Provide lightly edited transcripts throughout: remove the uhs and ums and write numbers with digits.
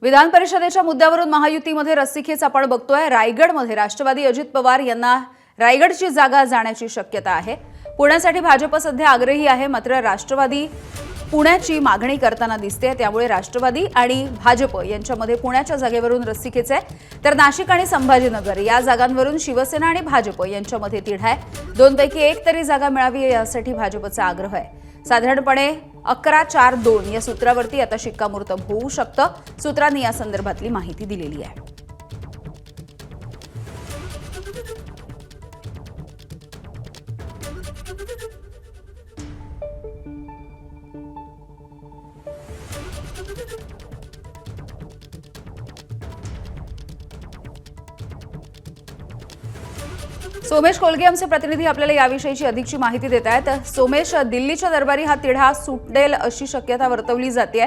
विधान परिषदेच्या मुद्द्यावरून महायुतीमध्ये रस्सीखेच आपण बघतोय। रायगडमध्ये राष्ट्रवादी अजित पवार यांना रायगडची जागा जाण्याची शक्यता आहे। पुण्यासाठी भाजप सध्या आग्रही आहे, मात्र राष्ट्रवादी पुण्याची मागणी करताना दिसते। त्यामुळे राष्ट्रवादी आणि भाजप यांच्यामध्ये पुण्याच्या जागेवरून रस्सीखेच आहे। तर नाशिक आणि संभाजीनगर या जागांवरून शिवसेना आणि भाजप यांच्यामध्ये तिढा आहे। दोनपैकी एक तरी जागा मिळावी यासाठी भाजपचा आग्रह आहे। साधारणपणे 11-4-2 या सूत्रावरती आता शिक्कामोर्तब होऊ शकतं। सूत्रांनी या संदर्भातली माहिती दिलेली आहे। सोमेश कोलगे आमचे प्रतिनिधी आपल्याला याविषयीची अधिकची माहिती देत आहेत। सोमेश, दिल्लीच्या दरबारी हा तिढा सुटेल अशी शक्यता वर्तवली जाते।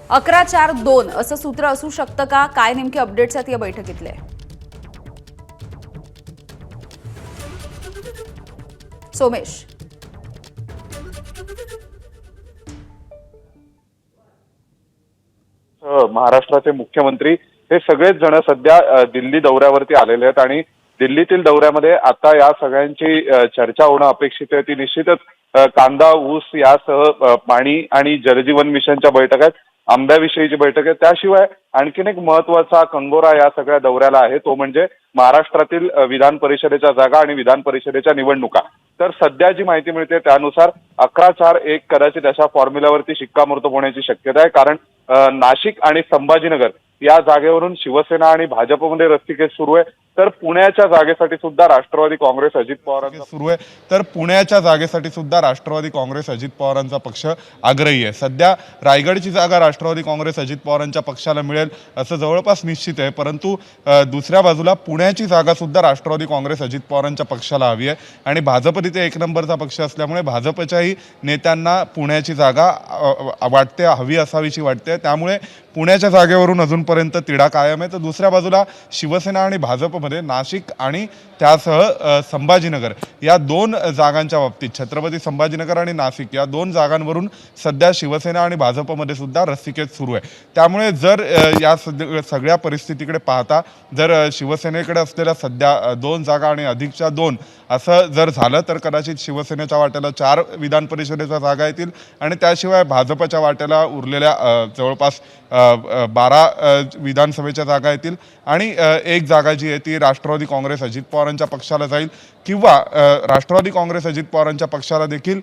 11-4-2 असं सूत्र असू शकतं का? काय नेमके अपडेट्स आहेत या बैठकीतले? सोमेश, महाराष्ट्राचे मुख्यमंत्री हे सगळेच जण सध्या दिल्ली दौऱ्यावरती आलेले आहेत आणि दिल्लीतील दौऱ्यामध्ये आता या सगळ्यांची चर्चा होणं अपेक्षित आहे। ती निश्चितच कांदा, ऊस यासह पाणी आणि जलजीवन मिशनच्या बैठक आहेत, आंब्याविषयीची बैठक आहे। त्याशिवाय आणखीन एक महत्वाचा कंगोरा या सगळ्या दौऱ्याला आहे, तो म्हणजे महाराष्ट्रातील विधान परिषदेच्या जागा आणि विधान परिषदेच्या निवडणुका। तर सध्या जी माहिती मिळते त्यानुसार 11-4-1 कदाचित अशा फॉर्म्युल्यावरती शिक्कामोर्तब होण्याची शक्यता आहे, कारण नाशिक आणि संभाजीनगर या जागेवरून शिवसेना आणि भाजपमध्ये रस्सीखेच सुरू आहे। तर पुण्याच्या जागेसाठी सुद्धा राष्ट्रवादी काँग्रेस अजित पवारांचा सुरू आहे। तर पुण्याच्या जागेसाठी सुद्धा राष्ट्रवादी काँग्रेस अजित पवारांचा पक्ष आग्रही आहे। सध्या रायगडची जागा राष्ट्रवादी काँग्रेस अजित पवारांच्या पक्षाला मिळेल असं जवळपास निश्चित आहे, परंतु दुसऱ्या बाजूला पुण्याची जागा सुद्धा राष्ट्रवादी काँग्रेस अजित पवारांच्या पक्षाला हवी आहे आणि भाजप तिथे एक नंबरचा पक्ष असल्यामुळे भाजपच्याही नेत्यांना पुण्याची जागा वाटते, हवी असावीशी वाटते। त्यामुळे पुण्याच्या जागेवरून अजूनपर्यंत तिढा कायम आहे। तर दुसऱ्या बाजूला शिवसेना आणि भाजपमध्ये नाशिक आणि त्यासह संभाजीनगर या दोन जागांच्या बाबतीत, छत्रपती संभाजीनगर आणि नाशिक या दोन जागांवरून सध्या शिवसेना आणि भाजपमध्ये सुद्धा रस्सीखेच सुरू आहे। त्यामुळे जर या सगळ्या परिस्थितीकडे पाहता जर शिवसेनेकडे असलेल्या सध्या 2 जागा आणि अधिकच्या 2 असं जर झालं तर कदाचित शिवसेनेच्या वाट्याला 4 विधान परिषदेच्या जागा येतील आणि त्याशिवाय भाजपच्या वाट्याला उरलेल्या जवळपास 12 विधानसभेच्या जागा येतील आणि एक जागा जी आहे ती राष्ट्रवादी काँग्रेस अजित पवारांच्या पक्षाला जाईल किंवा राष्ट्रवादी काँग्रेस अजित पवारांच्या पक्षाला देखील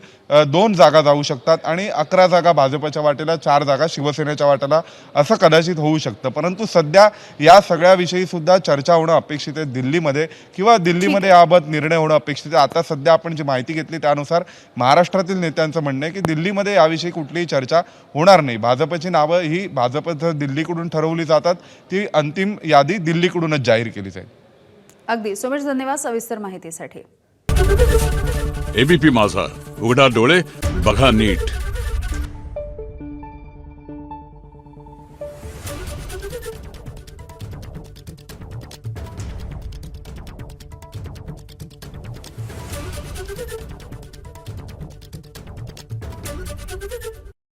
2 जागा जाऊ शकतात आणि 11 जागा भाजपच्या वाटेला, 4 जागा शिवसेनेच्या वाटेला असं कदाचित होऊ शकतं। परंतु सध्या या सगळ्याविषयी सुद्धा चर्चा होणं अपेक्षित आहे दिल्लीमध्ये किंवा दिल्लीमध्ये याबाबत निर्णय होणं अपेक्षित आहे। आता सध्या आपण जी माहिती घेतली त्यानुसार महाराष्ट्रातील नेत्यांचं म्हणणं आहे की दिल्लीमध्ये याविषयी कुठलीही चर्चा होणार नाही। भाजपची नावं ही भाजपचं दिल्लीकडून ठरवली जातात, ती अंतिम यादी दिल्लीकडूनच जाहीर केली जाईल। अगदी सोमेश, धन्यवाद सविस्तर माहितीसाठी। एबीपी माझा, उघडा डोळे बघा नीट।